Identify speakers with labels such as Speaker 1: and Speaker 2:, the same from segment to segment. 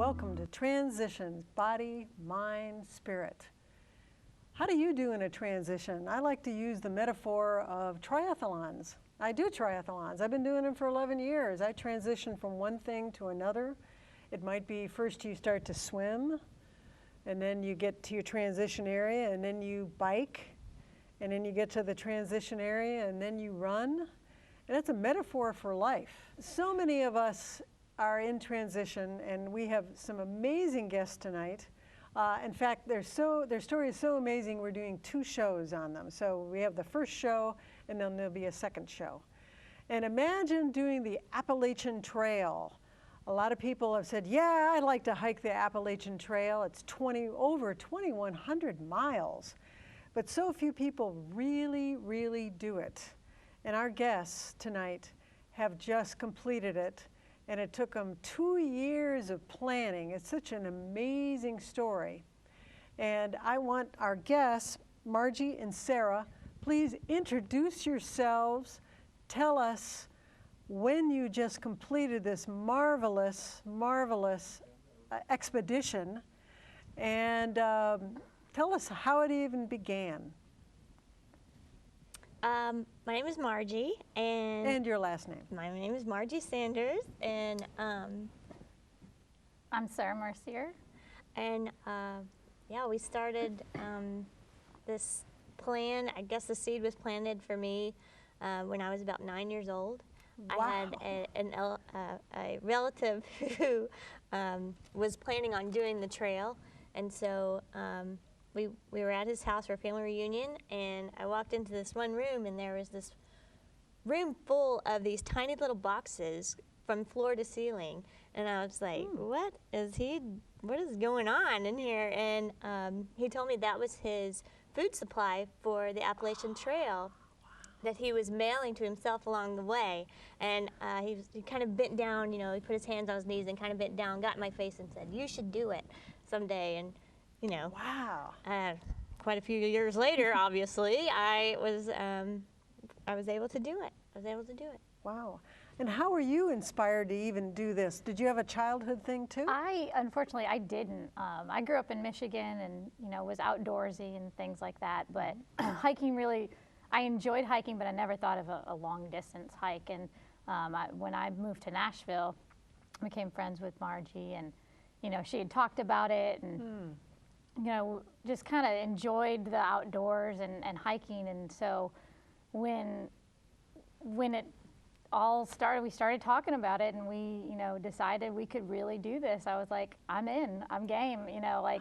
Speaker 1: welcome to Transitions, Body, Mind, Spirit. How do you do in a transition? I like to use the metaphor of triathlons. I do triathlons. I've been doing them for 11 years. I transition from one thing to another. It might be first you start to swim, and then you get to your transition area, and then you bike, and then you get to the transition area, and then you run. And that's a metaphor for life. So many of us are in transition, and we have some amazing guests tonight. In fact, their story is so amazing, we're doing 2 shows on them. So we have the first show, and then there'll be a second show. And imagine doing the Appalachian Trail. A lot of people have said, yeah, I'd like to hike the Appalachian Trail. It's over 2,100 miles. But so few people really, really do it. And our guests tonight have just completed it. And it took them 2 years of planning. It's such an amazing story. And I want our guests, Margie and Sarah, please introduce yourselves. Tell us when you just completed this marvelous, marvelous expedition. And tell us how it even began.
Speaker 2: My name is Margie, and
Speaker 1: your last name.
Speaker 2: My name is Margie Sanders, and
Speaker 3: I'm Sarah Mercier.
Speaker 2: And yeah, we started this plan. I guess the seed was planted for me when I was about 9 years old.
Speaker 1: Wow.
Speaker 2: I had a relative who was planning on doing the trail, and so we were at his house for a family reunion, and I walked into this one room, and there was this room full of these tiny little boxes from floor to ceiling, and I was like, what is going on in here? And he told me that was his food supply for the Appalachian Trail that he was mailing to himself along the way. And he kind of bent down, you know, he put his hands on his knees and kind of bent down, got in my face and said, you should do it someday. And you know,
Speaker 1: wow.
Speaker 2: Quite a few years later, obviously, I was able to do it.
Speaker 1: Wow. And how were you inspired to even do this? Did you have a childhood thing too?
Speaker 3: Unfortunately, I didn't. I grew up in Michigan and, you know, was outdoorsy and things like that. But hiking really, I enjoyed hiking, but I never thought of a long distance hike. And when I moved to Nashville, I became friends with Margie, and, you know, she had talked about it, and you know, just kind of enjoyed the outdoors and hiking. And so when it all started, we started talking about it, and we, you know, decided we could really do this. I was like, I'm in, I'm game, you know, like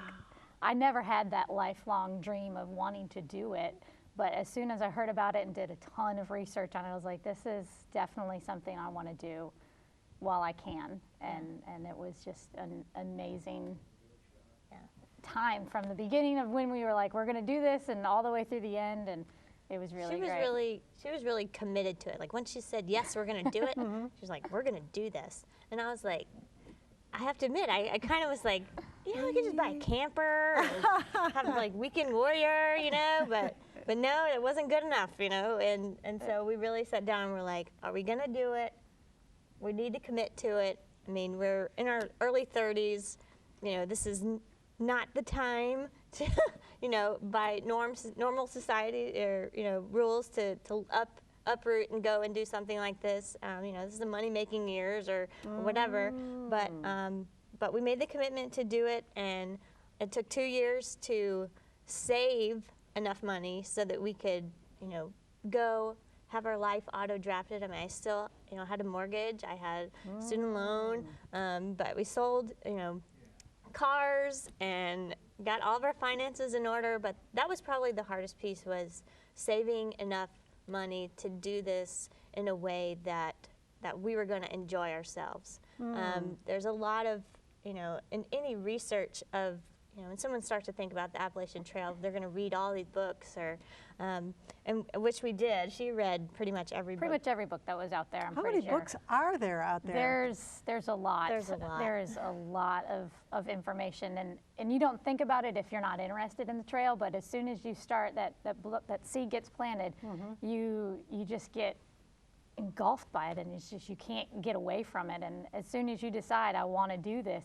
Speaker 3: I never had that lifelong dream of wanting to do it. But as soon as I heard about it and did a ton of research on it, I was like, this is definitely something I want to do while I can. And it was just an amazing time from the beginning of when we were like, we're going to do this, and all the way through the end, and it was really great.
Speaker 2: She was really committed to it. Like once she said, yes, we're going to do it, she was like, we're going to do this. And I was like, I have to admit, I kind of was like, you know, we could just buy a camper, and have like weekend warrior, you know, but no, it wasn't good enough, you know, and so we really sat down and we're like, are we going to do it? We need to commit to it. I mean, we're in our early 30s, you know, this is not the time to, you know, by normal society or, you know, rules to uproot and go and do something like this. You know, this is the money-making years or whatever. But we made the commitment to do it, and it took 2 years to save enough money so that we could, you know, go have our life auto-drafted. I mean, I still, you know, had a mortgage. I had student loan, but we sold, you know, cars and got all of our finances in order. But that was probably the hardest piece, was saving enough money to do this in a way that we were going to enjoy ourselves. There's a lot of, you know, in any research of, you know, when someone starts to think about the Appalachian Trail, they're going to read all these books, or, and which we did. She read pretty much every book.
Speaker 3: Pretty much every book that was out there, I'm
Speaker 1: How
Speaker 3: pretty
Speaker 1: many
Speaker 3: sure.
Speaker 1: books are there out there?
Speaker 3: There's a lot.
Speaker 2: There's a lot.
Speaker 3: There's a lot of information, and you don't think about it if you're not interested in the trail, but as soon as you start, that seed gets planted, you just get engulfed by it, and it's just you can't get away from it. And as soon as you decide I want to do this,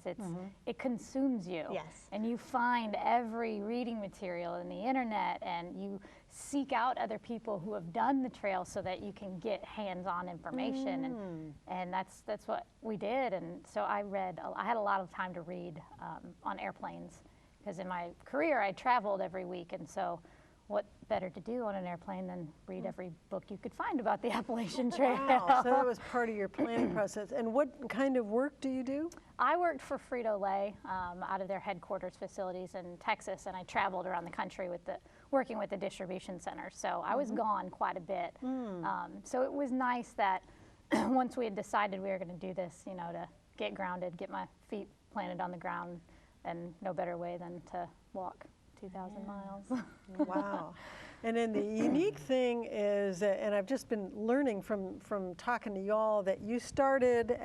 Speaker 3: it consumes you.
Speaker 2: Yes.
Speaker 3: And you find every reading material in the internet, and you seek out other people who have done the trail so that you can get hands-on information. And that's what we did. And so I had a lot of time to read on airplanes, because in my career I traveled every week, and so what better to do on an airplane than read every book you could find about the Appalachian Trail.
Speaker 1: Wow, so that was part of your planning process. And what kind of work do you do?
Speaker 3: I worked for Frito-Lay out of their headquarters facilities in Texas, and I traveled around the country working with the distribution centers. So I was gone quite a bit. So it was nice that once we had decided we were going to do this, you know, to get grounded, get my feet planted on the ground, and no better way than to walk 2,000 miles.
Speaker 1: Wow. And then the unique thing is, and I've just been learning from talking to y'all, that you started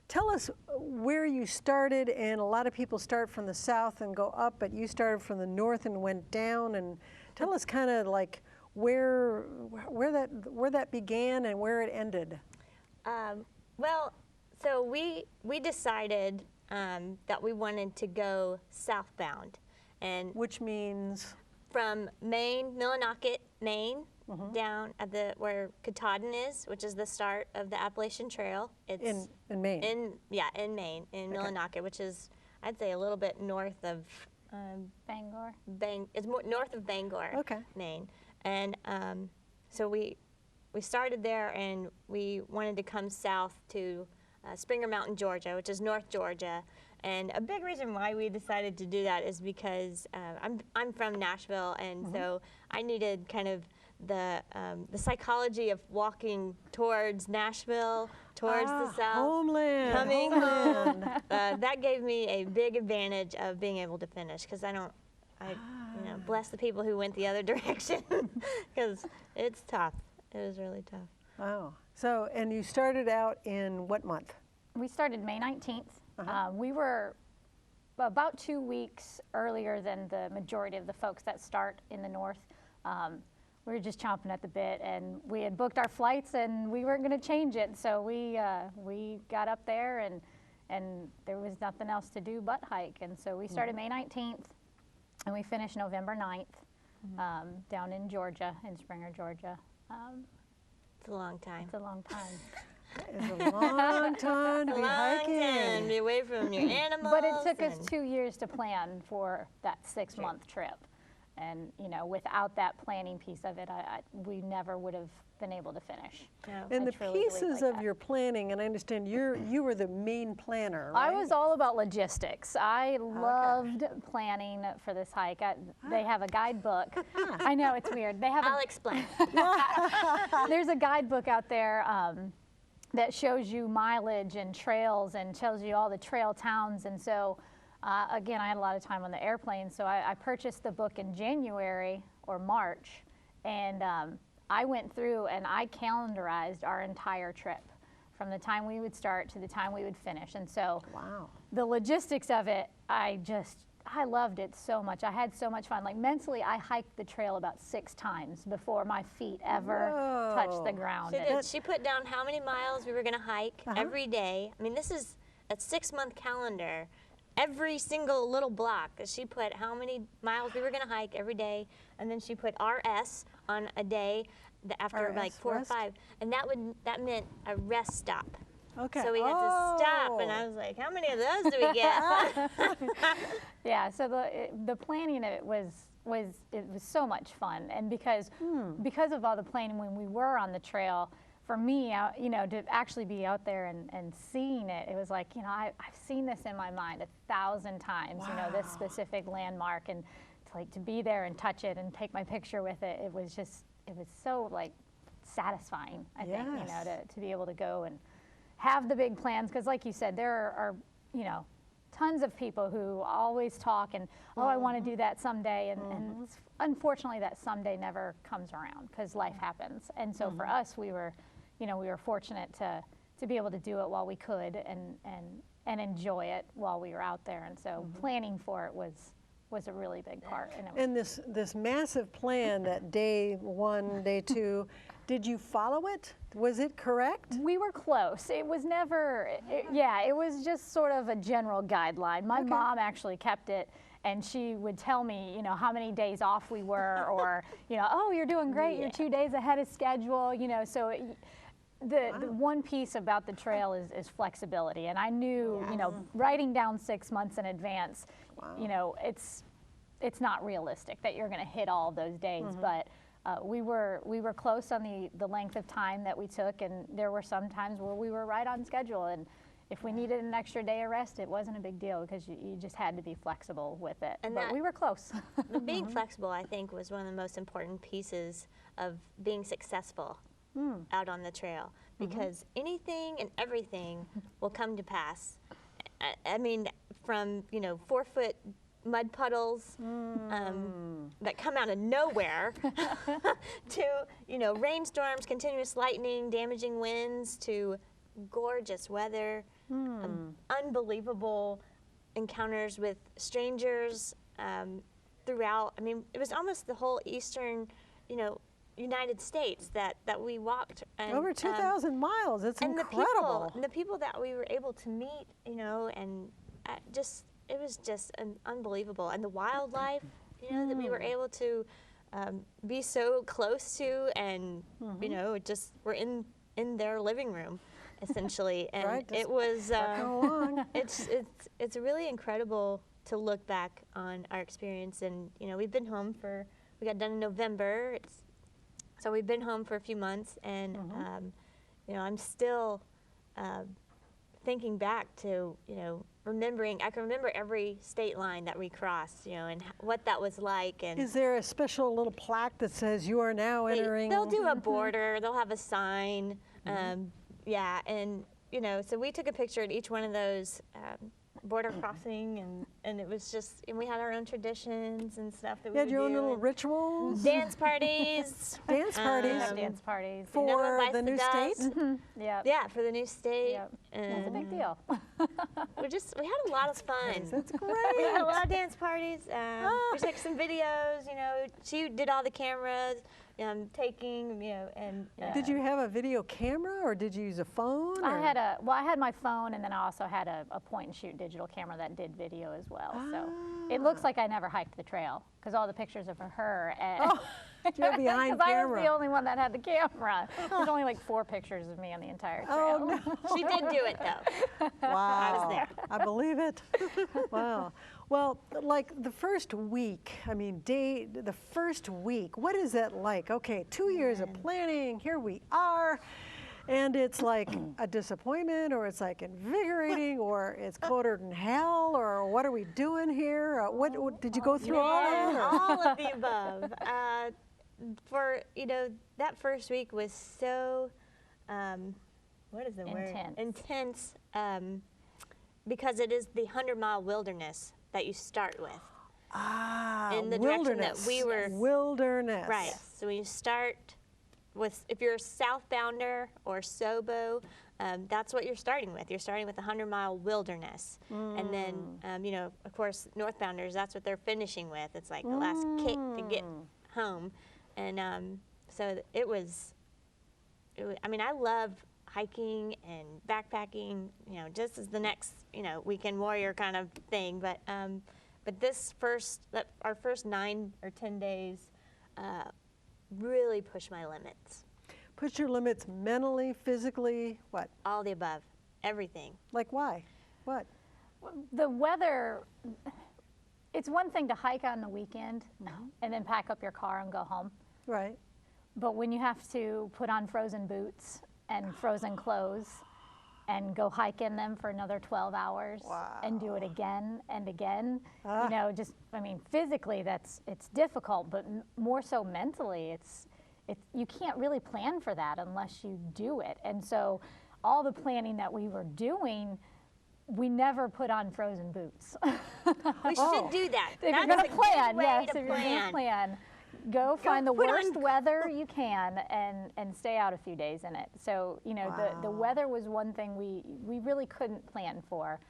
Speaker 1: tell us where you started. And a lot of people start from the south and go up, but you started from the north and went down. And tell us kind of like where that began and where it ended.
Speaker 2: Well, so we decided that we wanted to go southbound. And
Speaker 1: which means?
Speaker 2: From Maine, Millinocket, Maine, down at where Katahdin is, which is the start of the Appalachian Trail. It's
Speaker 1: in Maine.
Speaker 2: in Maine, in Millinocket, which is, I'd say, a little bit north of
Speaker 3: Bangor.
Speaker 2: It's more north of Bangor, Maine. And so we started there, and we wanted to come south to Springer Mountain, Georgia, which is North Georgia. And a big reason why we decided to do that is because I'm from Nashville, and so I needed kind of the psychology of walking towards Nashville, towards the south,
Speaker 1: homeland,
Speaker 2: coming home. That gave me a big advantage of being able to finish, because you know, bless the people who went the other direction, because it's tough. It was really tough.
Speaker 1: Wow. So, and you started out in what month?
Speaker 3: We started May 19th. We were about 2 weeks earlier than the majority of the folks that start in the north. We were just chomping at the bit, and we had booked our flights, and we weren't going to change it. So we got up there, and there was nothing else to do but hike. And so we started May 19th, and we finished November 9th down in Georgia, in Springer, Georgia.
Speaker 2: It's a long time.
Speaker 3: It's a long time.
Speaker 1: It's a long time to be hiking.
Speaker 2: And be away from your animals.
Speaker 3: But it took us 2 years to plan for that 6-month trip. And, you know, without that planning piece of it, we never would have been able to finish.
Speaker 2: No.
Speaker 1: And the pieces of your planning, and I understand you were the main planner, right?
Speaker 3: I was all about logistics. I loved planning for this hike. They have a guidebook. I know, it's weird.
Speaker 2: I'll explain.
Speaker 3: There's a guidebook out there that shows you mileage and trails and tells you all the trail towns. And so, again, I had a lot of time on the airplane, so I purchased the book in January or March, and I went through and I calendarized our entire trip from the time we would start to the time we would finish. And so the logistics of it, I loved it so much. I had so much fun. Like mentally, I hiked the trail about 6 times before my feet ever touched the ground.
Speaker 2: She did. She put down how many miles we were going to hike every day. I mean, this is a 6-month calendar. Every single little block, she put how many miles we were going to hike every day, and then she put RS on a day after like 4 or 5, and that meant a rest stop.
Speaker 1: Okay.
Speaker 2: So we had to stop, and I was like, how many of those do we get?
Speaker 3: Yeah, so the planning of it was so much fun, and because of all the planning when we were on the trail, for me, you know, to actually be out there and seeing it, it was like, you know, I've seen this in my mind 1,000 times, you know, this specific landmark, and to be there and touch it and take my picture with it, it was so like satisfying, I think, you know, to be able to go and have the big plans, because like you said, there are, you know, tons of people who always talk and, oh, I want to do that someday, and unfortunately that someday never comes around because life happens. And so for us, we were fortunate to be able to do it while we could and enjoy it while we were out there. And so planning for it was was a really big part. And,
Speaker 1: And this massive plan, that day 1, day 2, did you follow it? Was it correct?
Speaker 3: we were close. It was never, it was just sort of a general guideline. My mom actually kept it, and she would tell me, how many days off we were, or, oh, you're doing great, you're 2 days ahead of schedule, so the one piece about the trail is flexibility. And I knew, writing down 6 months in advance, it's not realistic that you're going to hit all those days, but we were close on the length of time that we took, and there were some times where we were right on schedule, and if we needed an extra day of rest, it wasn't a big deal because you just had to be flexible with it. But we were close.
Speaker 2: Being flexible, I think, was one of the most important pieces of being successful out on the trail, because anything and everything will come to pass. I mean, from 4-foot mud puddles that come out of nowhere to rainstorms, continuous lightning, damaging winds, to gorgeous weather, unbelievable encounters with strangers throughout. I mean, it was almost the whole eastern United States that we walked, and
Speaker 1: over 2,000 miles. It's
Speaker 2: and
Speaker 1: incredible.
Speaker 2: The people that we were able to meet, and it was just unbelievable. And the wildlife, that we were able to be so close to, and just we're in their living room, essentially. And
Speaker 1: Right,
Speaker 2: it was
Speaker 1: it's
Speaker 2: really incredible to look back on our experience. And we've been home we got done in November. So we've been home for a few months, and I'm still thinking back to remembering. I can remember every state line that we crossed, and what that was like. And
Speaker 1: is there a special little plaque that says you are now entering?
Speaker 2: They'll do a border. They'll have a sign. And so we took a picture at each one of those border crossing, and it was just, and we had our own traditions and stuff that we
Speaker 1: You had
Speaker 2: would
Speaker 1: your own
Speaker 2: do,
Speaker 1: little
Speaker 2: and
Speaker 1: rituals?
Speaker 2: dance parties.
Speaker 1: Dance parties?
Speaker 3: Dance parties.
Speaker 1: For
Speaker 2: Bites
Speaker 1: the new
Speaker 2: dust.
Speaker 1: state?
Speaker 3: Yeah.
Speaker 2: Yeah, for the new state.
Speaker 3: Yep.
Speaker 2: And
Speaker 3: It's a big deal.
Speaker 2: we had a lot of fun.
Speaker 1: That's
Speaker 2: We
Speaker 1: great.
Speaker 2: had a lot of dance parties. We took some videos. She did all the cameras, taking. And
Speaker 1: Did you have a video camera, or did you use a phone?
Speaker 3: I
Speaker 1: or-
Speaker 3: had my phone, and then I also had a point and shoot digital camera that did video as well. So it looks like I never hiked the trail because all the pictures are for her. And
Speaker 1: You're behind
Speaker 3: because I was
Speaker 1: camera.
Speaker 3: the only one that had the camera. There's only like 4 pictures of me on the entire trail.
Speaker 1: Oh, no.
Speaker 2: she did do it though.
Speaker 1: Wow.
Speaker 2: I was there.
Speaker 1: I believe it. Wow. Well, like the first week, the first week, what is that like? Okay, 2 years of planning, here we are, and it's like a disappointment, or it's like invigorating, or it's colder than hell, or what are we doing here? What did you go through all that? or-
Speaker 2: All of the above. For that first week was so, what is the word? Intense. Because it is the 100-mile wilderness that you start with. In the direction that we were.
Speaker 1: Wilderness.
Speaker 2: Right. So when you start with, if you're a southbounder or Sobo, that's what you're starting with. You're starting with a 100-mile wilderness. And then, of course, northbounders, that's what they're finishing with. It's like the last kick to get home. And so it was, I love hiking and backpacking, just as the next, weekend warrior kind of thing. But our first 9 or 10 days really pushed my limits.
Speaker 1: Push your limits mentally, physically, what?
Speaker 2: All the above, everything.
Speaker 1: Like why? What?
Speaker 3: The weather, it's one thing to hike on the weekend and then pack up your car and go home.
Speaker 1: Right.
Speaker 3: But when you have to put on frozen boots and frozen clothes and go hike in them for another 12 hours and do it again and again, physically it's difficult, but more so mentally, you can't really plan for that unless you do it. And so all the planning that we were doing, we never put on frozen boots.
Speaker 2: We should do that.
Speaker 3: If you're going to plan, yes, if you're going to plan, go find the worst weather you can and stay out a few days in it. So, the weather was one thing we really couldn't plan for.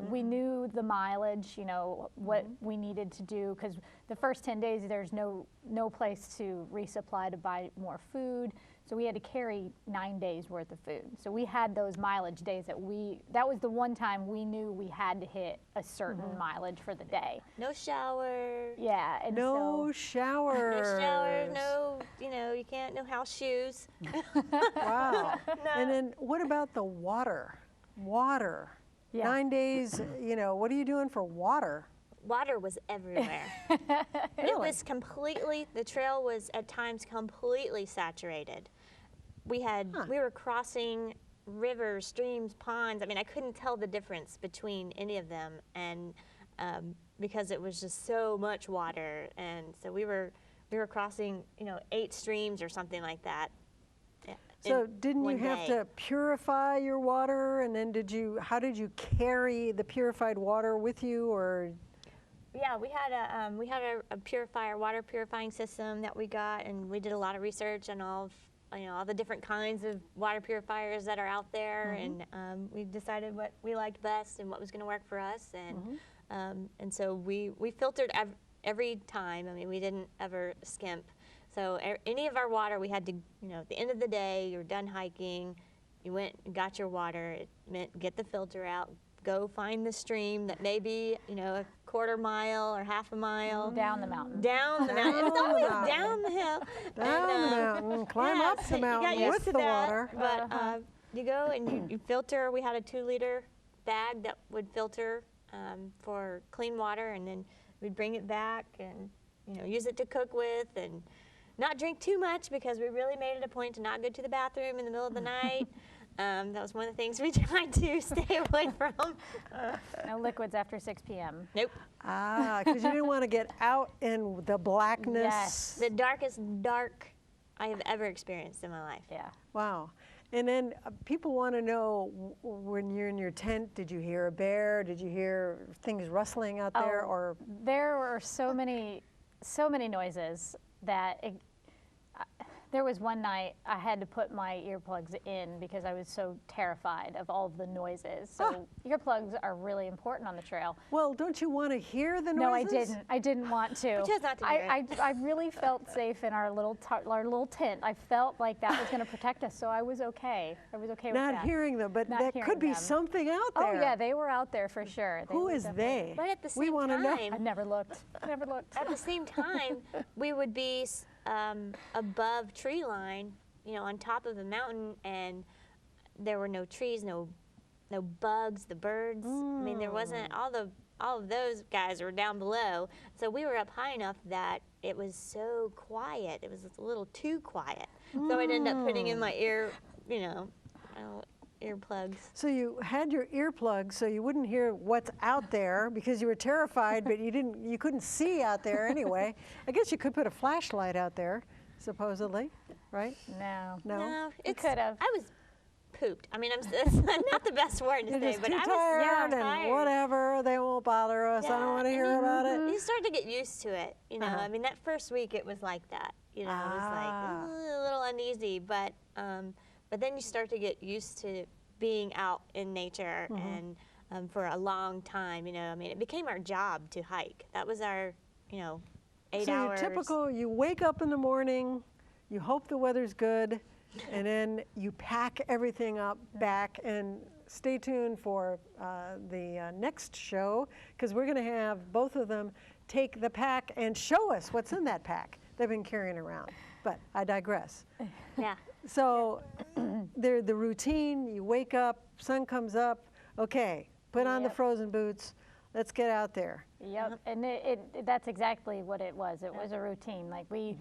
Speaker 3: We knew the mileage, you know, what we needed to do, because the first 10 days there's no place to resupply to buy more food. So we had to carry 9 days worth of food. So we had those mileage days that was the one time we knew we had to hit a certain mileage for the day.
Speaker 2: No shower.
Speaker 3: Yeah. And
Speaker 1: No showers.
Speaker 2: No shower, no, you know, you can't, no house shoes.
Speaker 1: Wow.
Speaker 2: No.
Speaker 1: And then what about the water? Water.
Speaker 3: Yeah.
Speaker 1: 9 days, you know, what are you doing for water?
Speaker 2: Water was everywhere. It was completely, the trail was at times completely saturated. We were crossing rivers, streams, ponds. I mean, I couldn't tell the difference between any of them, and because it was just so much water. And so we were crossing, you know, 8 streams or something like that.
Speaker 1: So didn't you have to purify your water, and then how did you carry the purified water with you, or?
Speaker 2: Yeah, we had a water purifying system that we got, and we did a lot of research on all the different kinds of water purifiers that are out there, and we decided what we liked best and what was going to work for us, and so we filtered every time. I mean, we didn't ever skimp. So any of our water, we had to, you know, at the end of the day, you're done hiking, you went and got your water. It meant get the filter out, go find the stream that may be, you know, a quarter mile or half a mile.
Speaker 3: Down the mountain.
Speaker 2: Down the mountain. It's always down the hill.
Speaker 1: Down the mountain, climb up the mountain with the water.
Speaker 2: But you go and you filter. We had a 2-liter bag that would filter for clean water, and then we'd bring it back and, you know, use it to cook with, and not drink too much, because we really made it a point to not go to the bathroom in the middle of the night. That was one of the things we tried to stay away from.
Speaker 3: No liquids after 6 p.m.
Speaker 2: Nope.
Speaker 1: Ah, because you didn't want to get out in the blackness.
Speaker 3: Yes.
Speaker 2: The darkest dark I have ever experienced in my life.
Speaker 3: Yeah.
Speaker 1: Wow. And then people want to know, when you're in your tent, did you hear a bear? Did you hear things rustling out there? Or
Speaker 3: there were so many noises that there was one night I had to put my earplugs in because I was so terrified of all of the noises. So earplugs are really important on the trail.
Speaker 1: Well, don't you want to hear the noises?
Speaker 3: No, I didn't. I didn't want to.
Speaker 2: We chose not to hear it.
Speaker 3: I really felt safe in our little tent. I felt like that was going to protect us, so I was okay. I was okay with that.
Speaker 1: Not hearing them, but
Speaker 3: Not
Speaker 1: there
Speaker 3: hearing
Speaker 1: could be
Speaker 3: them.
Speaker 1: something out there.
Speaker 3: Oh yeah, they were out there for sure.
Speaker 1: Who is they?
Speaker 2: But at the same
Speaker 1: We want to know.
Speaker 2: time,
Speaker 3: I never looked. Never looked.
Speaker 2: at the same time, we would be above tree line, you know, on top of the mountain, and there were no trees, no bugs, the birds. I mean, there wasn't all of those guys were down below. So we were up high enough that it was so quiet. It was a little too quiet. So I'd end up putting in my ear, you know, earplugs.
Speaker 1: So you had your earplugs so you wouldn't hear what's out there because you were terrified, but you couldn't see out there anyway. I guess you could put a flashlight out there, supposedly, right?
Speaker 3: No.
Speaker 1: No.
Speaker 2: It
Speaker 3: could have.
Speaker 2: I was pooped. I mean, it's not the best word to
Speaker 1: You're
Speaker 2: say,
Speaker 1: just
Speaker 2: but
Speaker 1: too
Speaker 2: I was
Speaker 1: tired and
Speaker 2: tired.
Speaker 1: whatever. They won't bother us. I don't want to hear about it.
Speaker 2: You start to get used to it, you know. I mean, that first week it was like that, you know. It was like a little uneasy, but then you start to get used to being out in nature and for a long time, you know. I mean, it became our job to hike. That was our, you know, 8 hours.
Speaker 1: So you're typical, you wake up in the morning, you hope the weather's good, and then you pack everything up back, and stay tuned for the next show, because we're going to have both of them take the pack and show us what's in that pack they've been carrying around. But I digress.
Speaker 2: Yeah.
Speaker 1: So the routine, you wake up, sun comes up, okay, put on the frozen boots, let's get out there.
Speaker 3: Yep, and that's exactly what it was. It was a routine. Like we,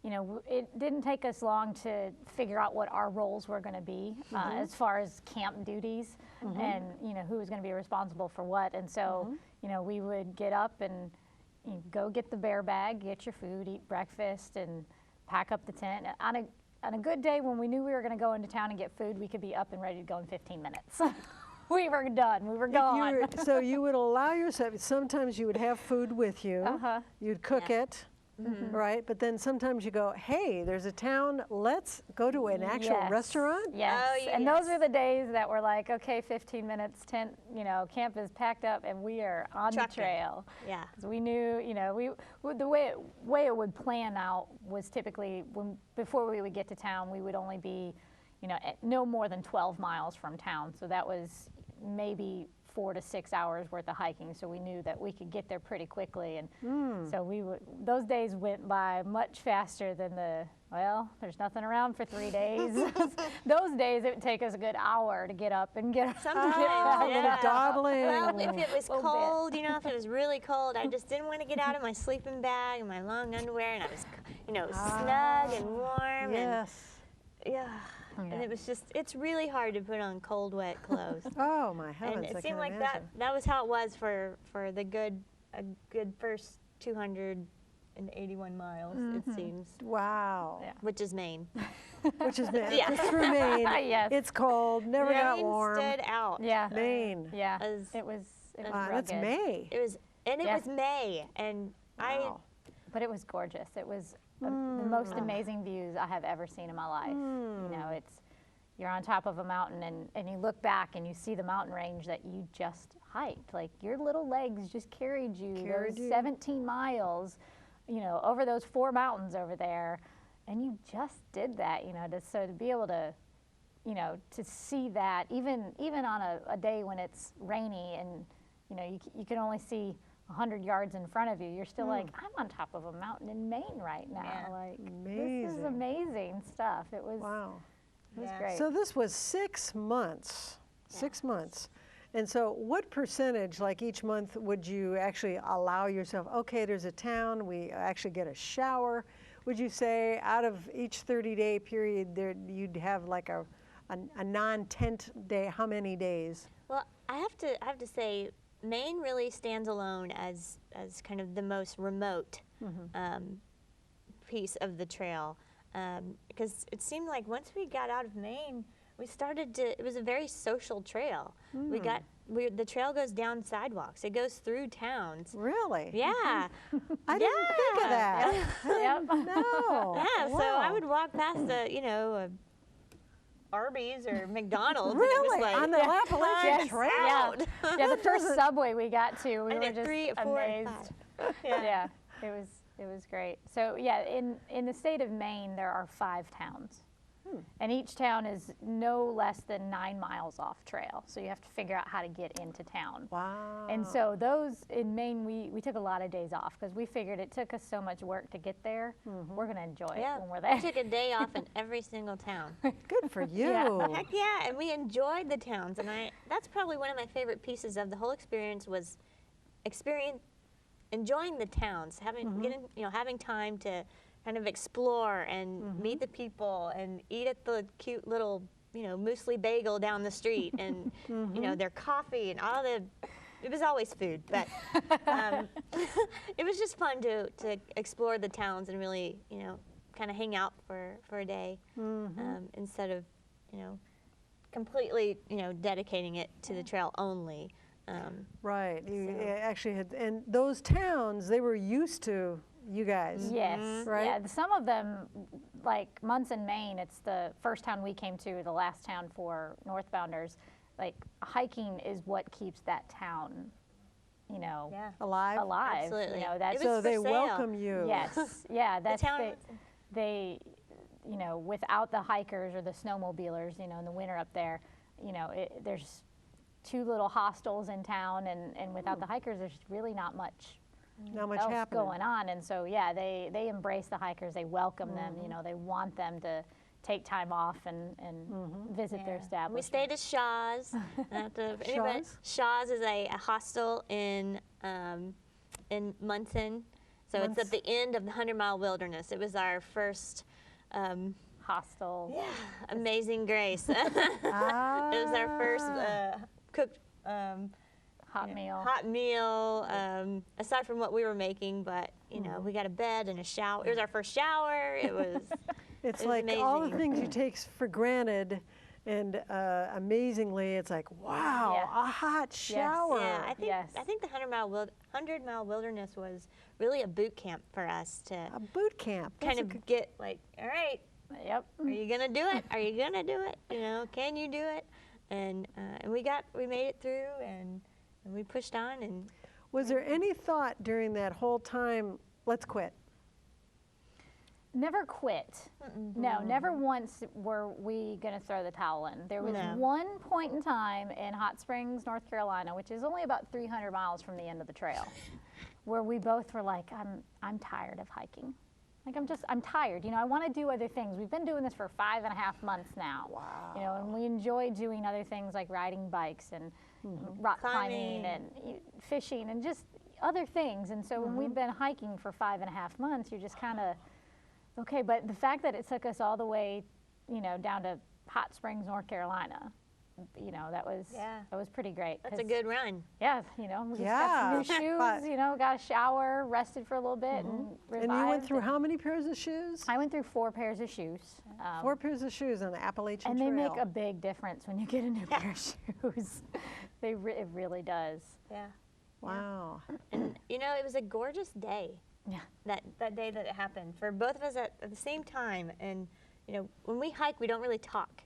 Speaker 3: you know, it didn't take us long to figure out what our roles were going to be as far as camp duties, and you know who was going to be responsible for what. And so, you know, we would get up and go get the bear bag, get your food, eat breakfast, and pack up the tent. On a good day, when we knew we were going to go into town and get food, we could be up and ready to go in 15 minutes. We were done. We were gone.
Speaker 1: So you would allow yourself, sometimes you would have food with you. You'd cook it, right? But then sometimes you go, hey, there's a town, let's go to an actual
Speaker 3: Yes.
Speaker 1: restaurant.
Speaker 3: Yes.
Speaker 2: Oh,
Speaker 3: And those
Speaker 2: yes.
Speaker 3: are the days that we're like, okay, 15 minutes, tent, camp is packed up and we are on
Speaker 2: Trucking.
Speaker 3: the trail.
Speaker 2: Yeah.
Speaker 3: Because we knew, the way it would plan out was typically before we would get to town, we would only be, no more than 12 miles from town. So that was maybe 4 to 6 hours worth of hiking. So we knew that we could get there pretty quickly. And so those days went by much faster than there's nothing around for 3 days. Those days it would take us a good hour to get up and get
Speaker 2: Sometimes,
Speaker 1: Oh,
Speaker 2: yeah.
Speaker 1: dawdling.
Speaker 2: Well, if it was
Speaker 3: Little bit.
Speaker 2: cold, if it was really cold, I just didn't want to get out of my sleeping bag and my long underwear, and I was, snug and warm,
Speaker 1: Yes.
Speaker 2: and and it was it's really hard to put on cold, wet clothes.
Speaker 1: Oh, my heavens.
Speaker 2: And
Speaker 1: I
Speaker 2: it
Speaker 1: can
Speaker 2: seemed like
Speaker 1: imagine.
Speaker 2: that was how it was for a good first 281 miles, it seems,
Speaker 1: Wow.
Speaker 3: Yeah.
Speaker 2: which is Maine.
Speaker 1: Which is Maine.
Speaker 2: Yeah.
Speaker 1: It's through Maine.
Speaker 3: Yes.
Speaker 1: It's cold, never got
Speaker 2: Maine
Speaker 1: warm.
Speaker 2: stood out.
Speaker 3: Yeah.
Speaker 1: Maine.
Speaker 3: Yeah.
Speaker 2: As-
Speaker 3: It was
Speaker 1: Wow,
Speaker 3: rugged.
Speaker 1: that's May.
Speaker 2: It was
Speaker 3: Yeah.
Speaker 2: May, and
Speaker 1: Wow.
Speaker 3: But it was gorgeous. It was the most amazing views I have ever seen in my life. You're on top of a mountain and you look back and you see the mountain range that you just hiked. Like your little legs just carried you
Speaker 1: Carried
Speaker 3: those
Speaker 1: you.
Speaker 3: 17 miles, over those 4 mountains over there. And you just did that, so to be able to, to see that even on a day when it's rainy and, you can only see 100 yards in front of you, you're still like, I'm on top of a mountain in Maine right now.
Speaker 2: Yeah.
Speaker 3: Like, this
Speaker 1: Amazing.
Speaker 3: is amazing stuff. It was,
Speaker 1: Wow.
Speaker 3: it was
Speaker 2: Yeah.
Speaker 3: great.
Speaker 1: So this was 6 months. 6 months. And so what percentage, like each month, would you actually allow yourself, okay, there's a town, we actually get a shower. Would you say out of each 30-day period there you'd have like a non-tent day, how many days?
Speaker 2: well, I have to say, Maine really stands alone as kind of the most remote piece of the trail, because it seemed like once we got out of Maine, we started to. It was a very social trail. The trail goes down sidewalks. It goes through towns.
Speaker 1: Really?
Speaker 2: Yeah.
Speaker 1: I didn't think of that.
Speaker 3: Yep.
Speaker 1: No.
Speaker 2: Yeah, so I
Speaker 1: Wow.
Speaker 2: would walk past a Arby's or McDonald's.
Speaker 1: Really?
Speaker 2: And it was like,
Speaker 1: On the Appalachian
Speaker 2: "Tons
Speaker 1: Trail?"
Speaker 2: out."
Speaker 3: Yeah, the first subway we got to, we
Speaker 2: And
Speaker 3: were
Speaker 2: then
Speaker 3: just
Speaker 2: 3, 4, and
Speaker 3: amazed.
Speaker 2: 5.
Speaker 3: Yeah, it was great. So yeah, in the state of Maine, there are 5 towns. And each town is no less than 9 miles off trail. So you have to figure out how to get into town.
Speaker 1: Wow.
Speaker 3: And so those in Maine, we took a lot of days off because we figured it took us so much work to get there. We're going to enjoy
Speaker 2: Yeah,
Speaker 3: it when we're
Speaker 2: we
Speaker 3: there.
Speaker 2: took a day off in every single town.
Speaker 1: Good for you.
Speaker 3: Yeah.
Speaker 2: Heck yeah, and we enjoyed the towns, and that's probably one of my favorite pieces of the whole experience was enjoying the towns, having time to kind of explore and meet the people and eat at the cute little muesli bagel down the street and their coffee and all the. It was always food, but it was just fun to explore the towns and really kind of hang out for a day instead of completely dedicating it to the trail only.
Speaker 1: Right. You
Speaker 2: So-
Speaker 1: actually had, and those towns, they were used to you guys.
Speaker 3: Yes.
Speaker 1: Right?
Speaker 3: Yeah. Some of them, like Munson, Maine, it's the first town we came to, the last town for northbounders. Like hiking is what keeps that town,
Speaker 2: Yeah.
Speaker 1: Alive.
Speaker 3: alive.
Speaker 2: Absolutely.
Speaker 3: That's
Speaker 2: It
Speaker 1: So
Speaker 2: was for
Speaker 1: they
Speaker 2: sale.
Speaker 1: welcome you.
Speaker 3: yes. Yeah. That's
Speaker 2: town
Speaker 3: they without the hikers or the snowmobilers, in the winter up there, there's 2 little hostels in town, and without the hikers, there's really not much
Speaker 1: Not much
Speaker 3: else
Speaker 1: happening.
Speaker 3: going on. And so, yeah, they embrace the hikers. They welcome them. They want them to take time off and visit their
Speaker 2: We
Speaker 3: establishment.
Speaker 2: stayed at Shaw's. Shaw's is a hostel in Munson. So it's at the end of the 100-mile wilderness. It was our first
Speaker 3: Hostel.
Speaker 2: Amazing Grace. It
Speaker 1: Ah.
Speaker 2: was our first cooked
Speaker 3: Hot meal.
Speaker 2: hot meal, aside from what we were making, but we got a bed and a shower. It was our first shower. It was
Speaker 1: It's
Speaker 2: It was
Speaker 1: like all the
Speaker 2: amazing.
Speaker 1: things you take for granted And amazingly, it's like, wow,
Speaker 3: Yeah.
Speaker 1: a hot shower.
Speaker 2: Yeah,
Speaker 3: Yes.
Speaker 2: I think the 100-mile wilderness was really a boot camp for us to
Speaker 1: A boot camp.
Speaker 2: kind
Speaker 1: That's a
Speaker 2: of
Speaker 1: good-
Speaker 2: get like, all right,
Speaker 3: Yep.
Speaker 2: are you gonna do it? Are you gonna do it? You know, can you do it? And we made it through, and we pushed on, and
Speaker 1: Was there any thought during that whole time, let's quit?
Speaker 3: Never quit. No, never once were we going to throw the towel in. There was
Speaker 2: No.
Speaker 3: one point in time in Hot Springs, North Carolina, which is only about 300 miles from the end of the trail, where we both were like, I'm tired of hiking. Like, I'm tired. You know, I want to do other things. We've been doing this for 5.5 months now.
Speaker 1: Wow.
Speaker 3: You know, and we enjoy doing other things like riding bikes and rock climbing and fishing and just other things. And so when we've been hiking for 5.5 months, you're just kind of, okay, but the fact that it took us all the way, you know, down to Hot Springs, North Carolina, you know, that was pretty great.
Speaker 2: that's a
Speaker 3: 'cause,
Speaker 2: good run.
Speaker 3: Yeah, you know, we just
Speaker 1: Yeah,
Speaker 3: got some new
Speaker 1: but-
Speaker 3: shoes, you know, got a shower, rested for a little bit, and revived.
Speaker 1: And you went through how many pairs of shoes?
Speaker 3: I went through 4 pairs of shoes.
Speaker 1: 4 pairs of shoes on the Appalachian
Speaker 3: And
Speaker 1: Trail.
Speaker 3: they make a big difference when you get a new pair of shoes. It really does.
Speaker 2: Yeah.
Speaker 1: Wow.
Speaker 2: And you know, it was a gorgeous day.
Speaker 3: Yeah.
Speaker 2: That day that it happened for both of us at the same time. And you know, when we hike, we don't really talk.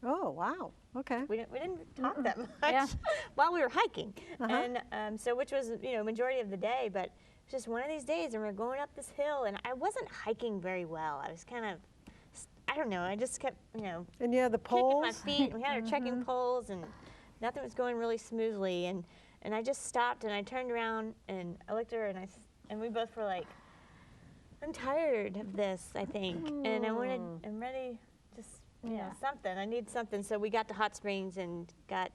Speaker 1: Oh, wow. Okay.
Speaker 2: We didn't talk that much
Speaker 3: Yeah.
Speaker 2: while we were hiking, and so which was, you know, majority of the day. But it was just one of these days, and we were going up this hill, and I wasn't hiking very well. I was kind of, I don't know, I just kept, you know,
Speaker 1: And you had the
Speaker 2: kicking
Speaker 1: poles?
Speaker 2: my feet, and we had our trekking poles, and nothing was going really smoothly. And I just stopped, and I turned around, and I looked at her, and we both were like, I'm tired of this, I think, and I'm ready, just, you know, something. I need something. So we got to Hot Springs and got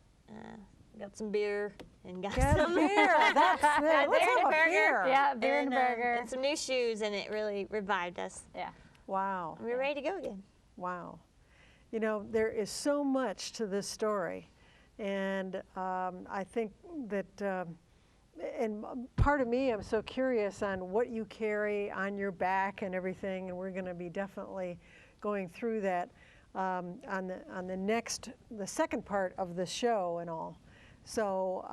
Speaker 2: some beer and got
Speaker 1: Get a
Speaker 2: some
Speaker 1: beer. That's it. Let's
Speaker 2: beer and
Speaker 1: have
Speaker 2: a
Speaker 1: a
Speaker 2: burger.
Speaker 1: beer.
Speaker 3: Yeah, beer and a burger.
Speaker 2: And some new shoes, and it really revived us.
Speaker 3: Yeah.
Speaker 1: Wow.
Speaker 2: We were ready to go again.
Speaker 1: Wow. You know, there is so much to this story. And I think that, and part of me, I'm so curious on what you carry on your back and everything. And we're going to be definitely going through that on the second part of the show and all. So,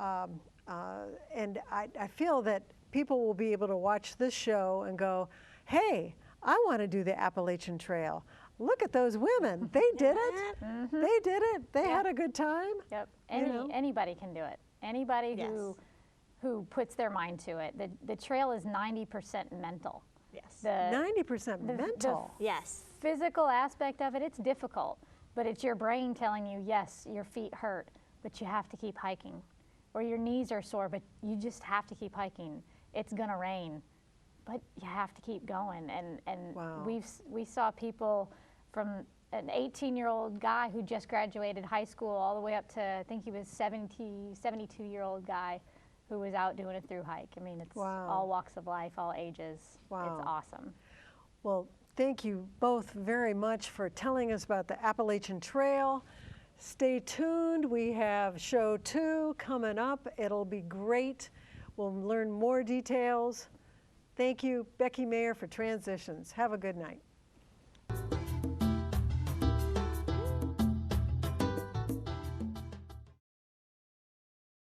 Speaker 1: and I feel that people will be able to watch this show and go, hey, I want to do the Appalachian Trail. Look at those women. They did it. They did it. They had a good time.
Speaker 3: Yep.
Speaker 1: know?
Speaker 3: Anybody can do it. Anybody
Speaker 2: Yes.
Speaker 3: who puts their mind to it. The trail is 90% mental.
Speaker 2: Yes.
Speaker 3: The
Speaker 1: 90%
Speaker 3: the
Speaker 1: mental.
Speaker 2: Yes.
Speaker 3: physical aspect of it, it's difficult, but it's your brain telling you, yes, your feet hurt, but you have to keep hiking. Or your knees are sore, but you just have to keep hiking. It's gonna rain, but you have to keep going. And
Speaker 1: Wow.
Speaker 3: we saw people from an 18-year-old guy who just graduated high school all the way up to, I think he was 72-year-old guy who was out doing a through hike. I mean, it's
Speaker 1: Wow.
Speaker 3: all walks of life, all ages.
Speaker 1: Wow.
Speaker 3: It's awesome.
Speaker 1: Well, thank you both very much for telling us about the Appalachian Trail. Stay tuned. We have show 2 coming up. It'll be great. We'll learn more details. Thank you, Becky Mayer, for Transitions. Have a good night.